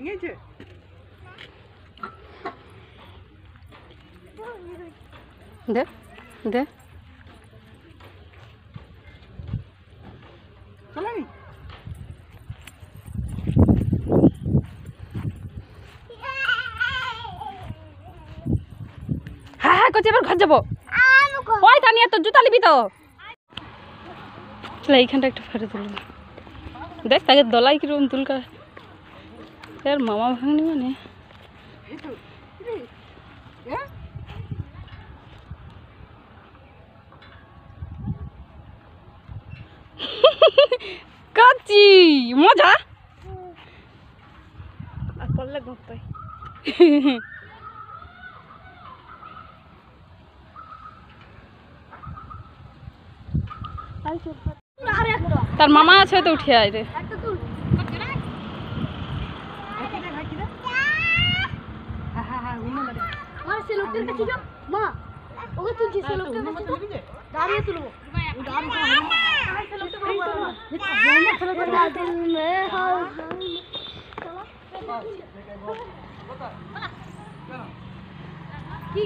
নিয়েছে দে দে চলেনি হ্যাঁ হ্যাঁ করছি এবার ঘর যাবো ওই তানিয়া তোর জুতা নিবি তো চলে এইখানটা একটু ফেটে তুলব দেখ তাকে দলাই কিরকম তুলকা এর মামা ভাঙনি মানে কাচি মজা আর করলে ঘুম পাই তার মামা আছে তো উঠে আয় রে কি